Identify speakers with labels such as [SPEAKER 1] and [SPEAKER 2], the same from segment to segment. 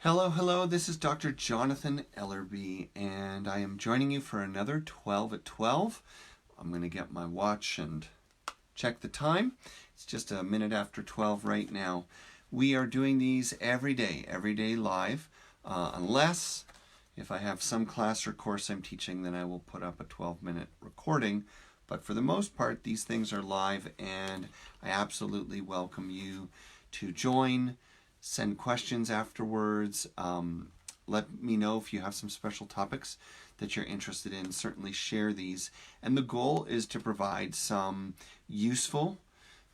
[SPEAKER 1] Hello, this is Dr. Jonathan Ellerby, and I am joining you for another 12 at 12. I'm going to get my watch and check the time. It's just a minute after 12 right now. We are doing these every day live, unless if I have some class or course I'm teaching, then I will put up a 12-minute recording. But for the most part, these things are live, and I absolutely welcome you to join. Send questions afterwards. Let me know if you have some special topics that you're interested in. Certainly share these. And the goal is to provide some useful,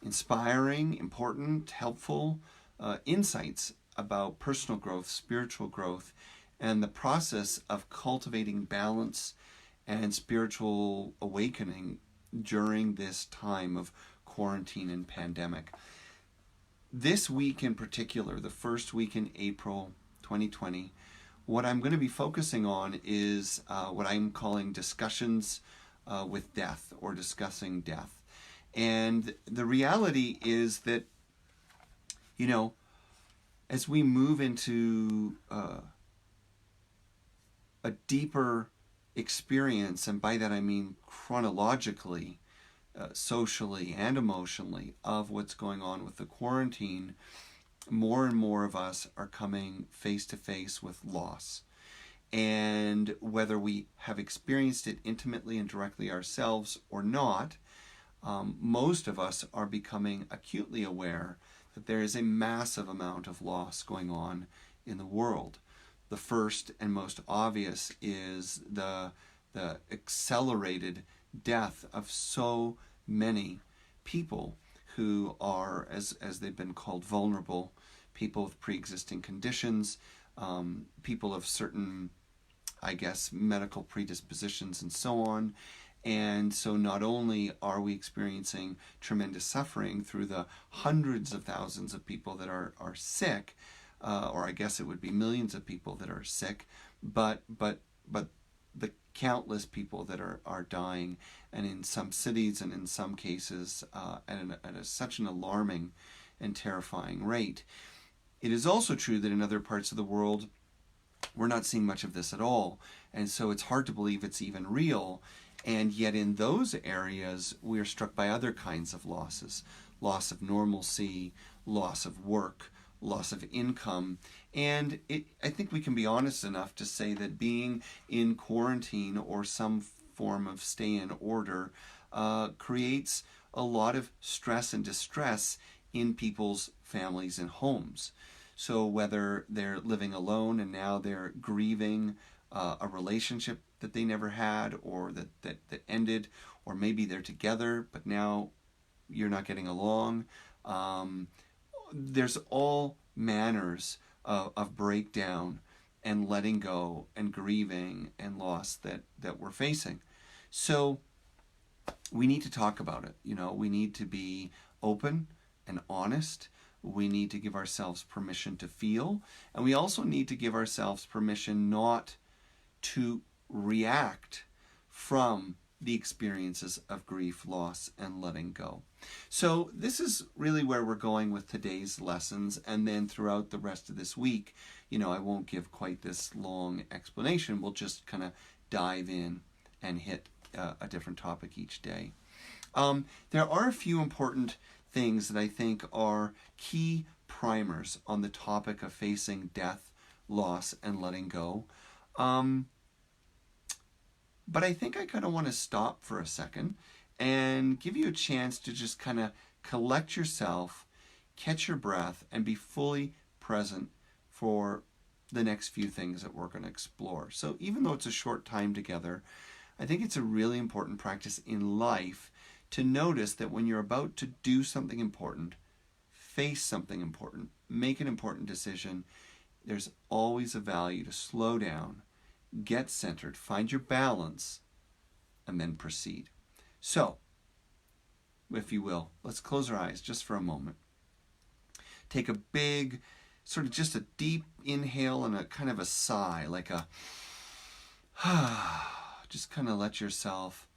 [SPEAKER 1] inspiring, important, helpful insights about personal growth, spiritual growth, and the process of cultivating balance and spiritual awakening during this time of quarantine and pandemic. This week in particular, the first week in April 2020, what I'm going to be focusing on is what I'm calling discussions with death, or discussing death. And the reality is that, as we move into a deeper experience, and by that I mean chronologically, socially and emotionally, of what's going on with the quarantine, more and more of us are coming face to face with loss. And whether we have experienced it intimately and directly ourselves or not, most of us are becoming acutely aware that there is a massive amount of loss going on in the world. The first and most obvious is the accelerated death of so many people who are, as they've been called, vulnerable, people with pre-existing conditions, people of certain, medical predispositions and so on. And so not only are we experiencing tremendous suffering through the hundreds of thousands of people that are sick, or I guess it would be millions of people that are sick, but the countless people that are dying, and in some cities and in some cases at such an alarming and terrifying rate. It is also true that in other parts of the world we're not seeing much of this at all, and so it's hard to believe it's even real. And yet in those areas we are struck by other kinds of losses: loss of normalcy, loss of work, loss of income. And I think we can be honest enough to say that being in quarantine or some form of stay in order creates a lot of stress and distress in people's families and homes. So whether they're living alone and now they're grieving a relationship that they never had, or that ended, or maybe they're together but now you're not getting along. There's all manners of breakdown and letting go and grieving and loss that we're facing. So we need to talk about it. We need to be open and honest. We need to give ourselves permission to feel, and we also need to give ourselves permission not to react from the experiences of grief, loss, and letting go. So this is really where we're going with today's lessons, and then throughout the rest of this week, I won't give quite this long explanation. We'll just kind of dive in and hit a different topic each day. There are a few important things that I think are key primers on the topic of facing death, loss, and letting go. But I think I kind of want to stop for a second and give you a chance to just kind of collect yourself, catch your breath, and be fully present for the next few things that we're going to explore. So even though it's a short time together, I think it's a really important practice in life to notice that when you're about to do something important, face something important, make an important decision, there's always a value to slow down, get centered, find your balance, and then proceed. So, if you will, let's close our eyes just for a moment. Take a big, sort of just a deep inhale and a kind of a sigh, like a just kind of let yourself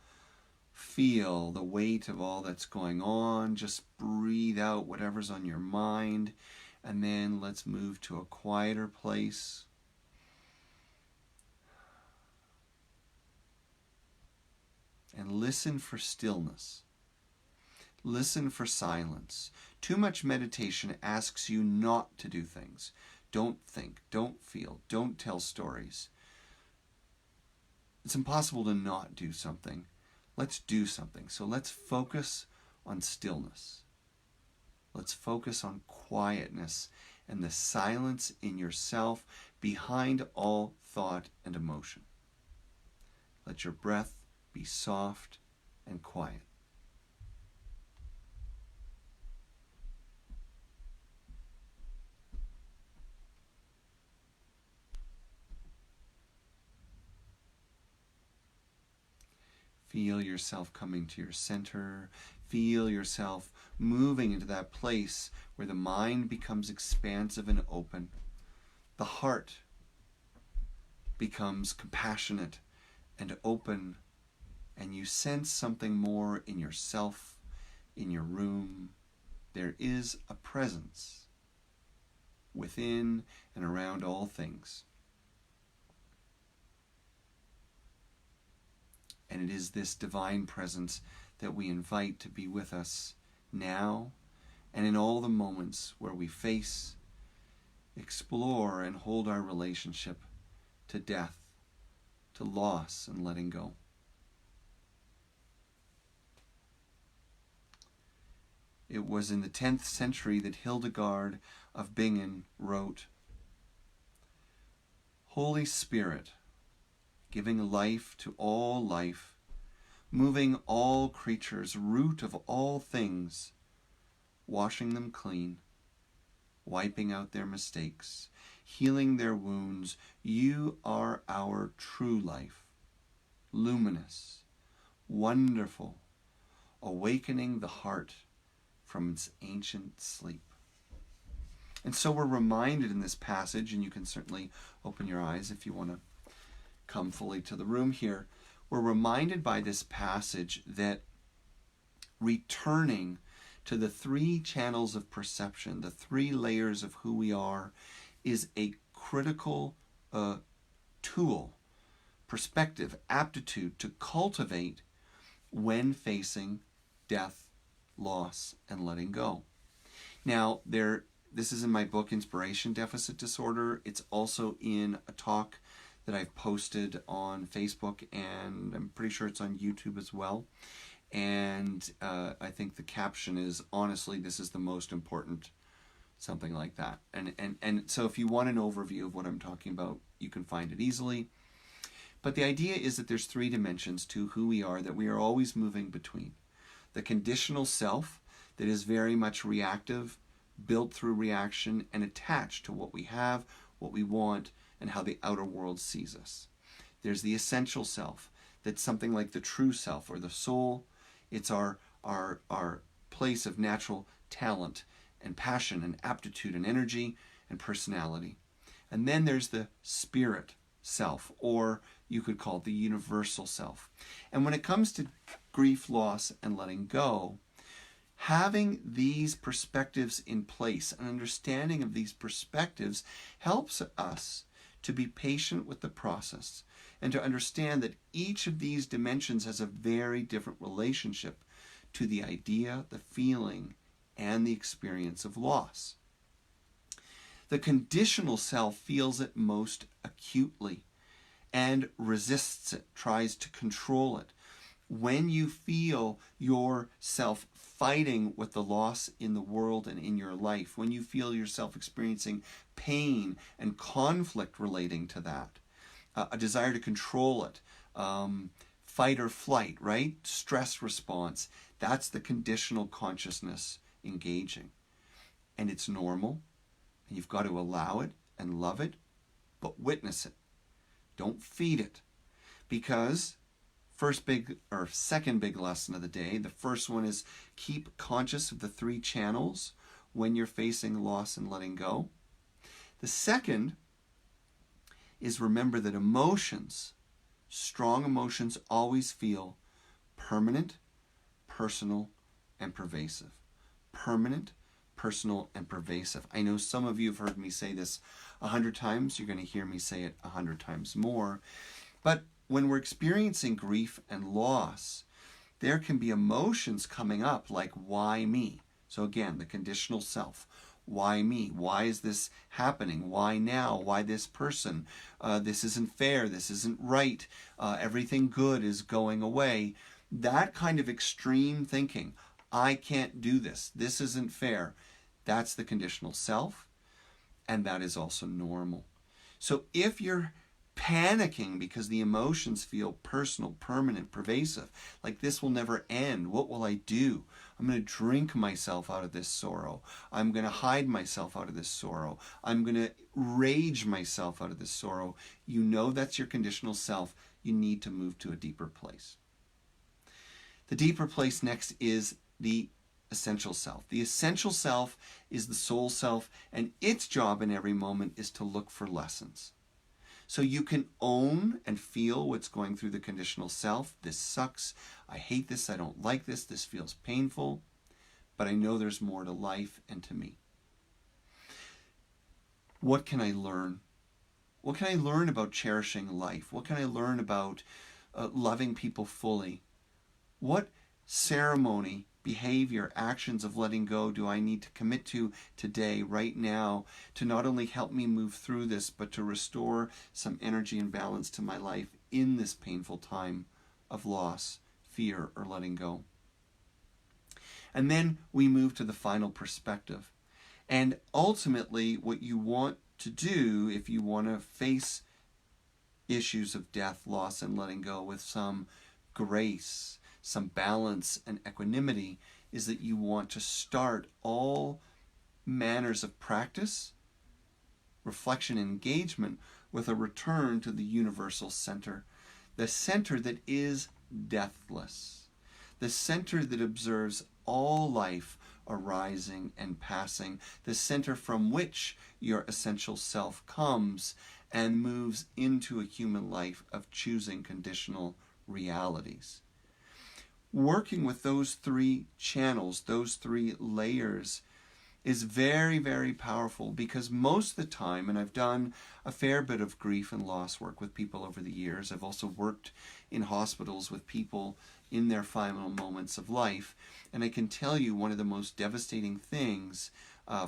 [SPEAKER 1] feel the weight of all that's going on. Just breathe out whatever's on your mind. And then let's move to a quieter place. And listen for stillness. Listen for silence. Too much meditation asks you not to do things. Don't think, don't feel, don't tell stories. It's impossible to not do something. Let's do something. So let's focus on stillness. Let's focus on quietness and the silence in yourself behind all thought and emotion. Let your breath be soft and quiet. Feel yourself coming to your center. Feel yourself moving into that place where the mind becomes expansive and open. The heart becomes compassionate and open, and you sense something more in yourself, in your room. There is a presence within and around all things. And it is this divine presence that we invite to be with us now and in all the moments where we face, explore, and hold our relationship to death, to loss, and letting go. It was in the 10th century that Hildegard of Bingen wrote, "Holy Spirit, giving life to all life, moving all creatures, root of all things, washing them clean, wiping out their mistakes, healing their wounds, you are our true life, luminous, wonderful, awakening the heart from its ancient sleep." And so we're reminded in this passage, and you can certainly open your eyes if you want to come fully to the room here, we're reminded by this passage that returning to the three channels of perception, the three layers of who we are, is a critical tool, perspective, aptitude to cultivate when facing death, loss, and letting go. Now, this is in my book, Inspiration Deficit Disorder. It's also in a talk that I've posted on Facebook, and I'm pretty sure it's on YouTube as well. And I think the caption is, honestly, this is the most important, something like that. And so if you want an overview of what I'm talking about, you can find it easily. But the idea is that there's three dimensions to who we are that we are always moving between. The conditional self that is very much reactive, built through reaction, and attached to what we have, what we want, and how the outer world sees us. There's the essential self, that's something like the true self or the soul. It's our place of natural talent and passion and aptitude and energy and personality. And then there's the spirit self, or you could call it the universal self. And when it comes to grief, loss, and letting go, having these perspectives in place, an understanding of these perspectives, helps us to be patient with the process and to understand that each of these dimensions has a very different relationship to the idea, the feeling, and the experience of loss. The conditional self feels it most acutely and resists it, tries to control it. When you feel yourself fighting with the loss in the world and in your life, when you feel yourself experiencing pain and conflict relating to that, a desire to control it, fight or flight, right? Stress response, that's the conditional consciousness engaging. And it's normal, and you've got to allow it and love it, but witness it. Don't feed it, because second big lesson of the day. The first one is keep conscious of the three channels when you're facing loss and letting go. The second is remember that emotions, strong emotions, always feel permanent, personal, and pervasive. Permanent, personal, and pervasive. I know some of you have heard me say this 100 times. You're going to hear me say it 100 times more. But when we're experiencing grief and loss, there can be emotions coming up like, why me? So again, the conditional self. Why me? Why is this happening? Why now? Why this person? This isn't fair. This isn't right. Everything good is going away. That kind of extreme thinking. I can't do this. This isn't fair. That's the conditional self, and that is also normal. So if you're panicking because the emotions feel personal, permanent, pervasive, like this will never end, what will I do? I'm going to drink myself out of this sorrow. I'm going to hide myself out of this sorrow. I'm going to rage myself out of this sorrow. You know that's your conditional self. You need to move to a deeper place. The deeper place next is the essential self. The essential self is the soul self, and its job in every moment is to look for lessons. So you can own and feel what's going through the conditional self. This sucks. I hate this. I don't like this. This feels painful. But I know there's more to life and to me. What can I learn? What can I learn about cherishing life? What can I learn about loving people fully? What ceremony, behavior, actions of letting go do I need to commit to today, right now, to not only help me move through this, but to restore some energy and balance to my life in this painful time of loss, fear, or letting go? And then we move to the final perspective. And ultimately, what you want to do, if you want to face issues of death, loss, and letting go with some grace, some balance and equanimity, is that you want to start all manners of practice, reflection, and engagement with a return to the universal center, the center that is deathless, the center that observes all life arising and passing, the center from which your essential self comes and moves into a human life of choosing conditional realities. Working with those three channels, those three layers, is very, very powerful, because most of the time, and I've done a fair bit of grief and loss work with people over the years. I've also worked in hospitals with people in their final moments of life, and I can tell you one of the most devastating things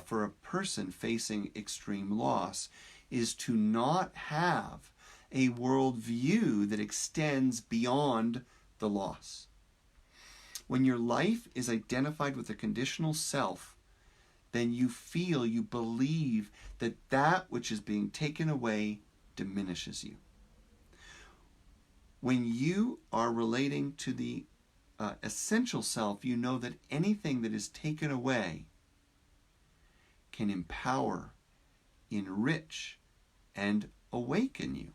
[SPEAKER 1] for a person facing extreme loss is to not have a worldview that extends beyond the loss. When your life is identified with a conditional self, then you feel, you believe that that which is being taken away diminishes you. When you are relating to the essential self, you know that anything that is taken away can empower, enrich, and awaken you.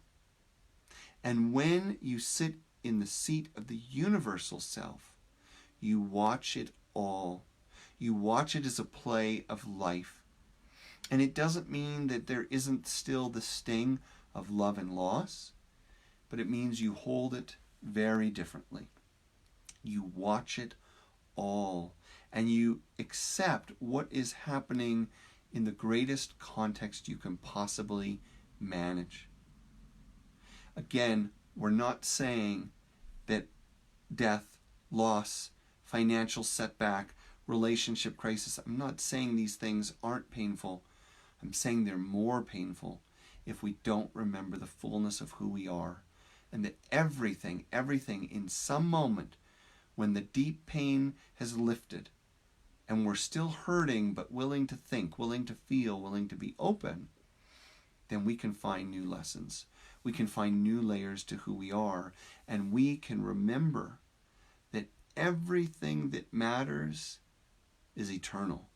[SPEAKER 1] And when you sit in the seat of the universal self, you watch it all. You watch it as a play of life. And it doesn't mean that there isn't still the sting of love and loss, but it means you hold it very differently. You watch it all, and you accept what is happening in the greatest context you can possibly manage. Again, we're not saying that death, loss, financial setback, relationship crisis, I'm not saying these things aren't painful. I'm saying they're more painful if we don't remember the fullness of who we are, and that everything in some moment, when the deep pain has lifted and we're still hurting but willing to think, willing to feel, willing to be open, then we can find new lessons. We can find new layers to who we are, and we can remember that everything that matters is eternal,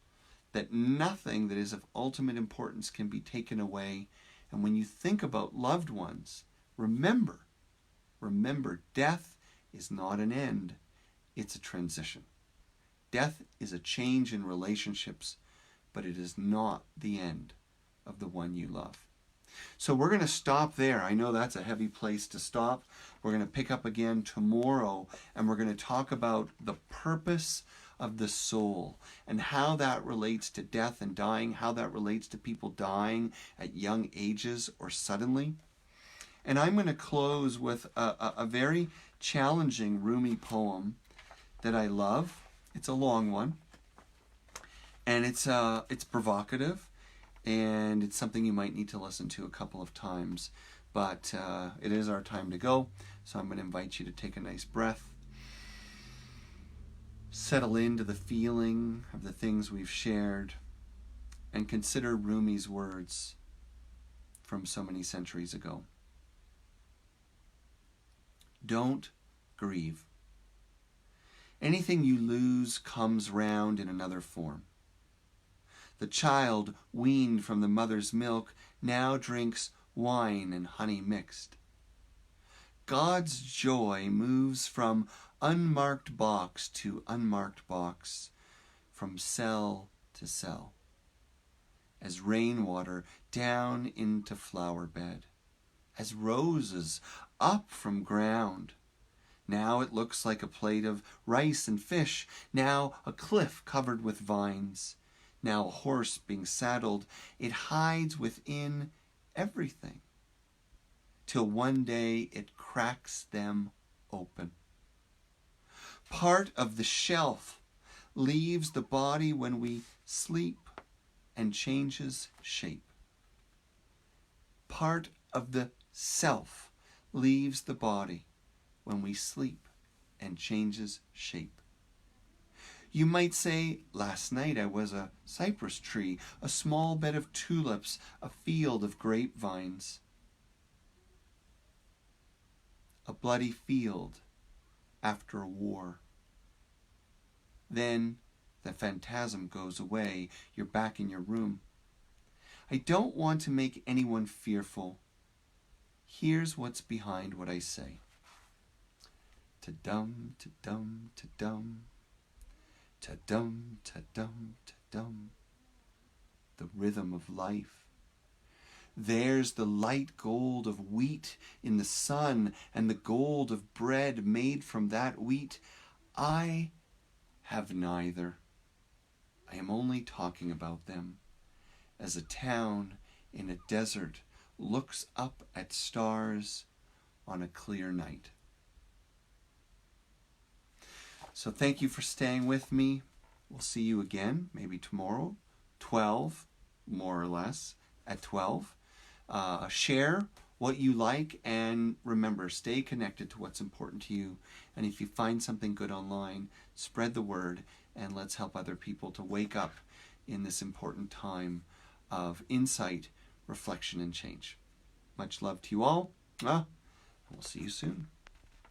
[SPEAKER 1] that nothing that is of ultimate importance can be taken away. And when you think about loved ones, remember, death is not an end, it's a transition. Death is a change in relationships, but it is not the end of the one you love. So we're going to stop there. I know that's a heavy place to stop. We're going to pick up again tomorrow, and we're going to talk about the purpose of the soul, and how that relates to death and dying, how that relates to people dying at young ages or suddenly. And I'm going to close with a very challenging Rumi poem that I love. It's a long one, and it's provocative, and it's something you might need to listen to a couple of times. But it is our time to go, so I'm going to invite you to take a nice breath, settle into the feeling of the things we've shared, and consider Rumi's words from so many centuries ago. Don't grieve. Anything you lose comes round in another form. The child weaned from the mother's milk now drinks wine and honey mixed. God's joy moves from unmarked box to unmarked box, from cell to cell, as rainwater down into flower bed, as roses up from ground. Now it looks like a plate of rice and fish, now a cliff covered with vines, now a horse being saddled. It hides within everything, till one day it cracks them open. Part of the shelf leaves the body when we sleep and changes shape. Part of the self leaves the body when we sleep and changes shape. You might say, last night I was a cypress tree, a small bed of tulips, a field of grapevines. A bloody field after a war. Then the phantasm goes away. You're back in your room. I don't want to make anyone fearful. Here's what's behind what I say. Ta-dum, ta-dum, ta-dum. Ta-dum, ta-dum, ta-dum. The rhythm of life. There's the light gold of wheat in the sun and the gold of bread made from that wheat. I have neither. I am only talking about them as a town in a desert looks up at stars on a clear night. So thank you for staying with me. We'll see you again, maybe tomorrow, 12, more or less, at 12. Share what you like, and remember, stay connected to what's important to you. And if you find something good online, spread the word, and let's help other people to wake up in this important time of insight, reflection, and change. Much love to you all. And we'll see you soon.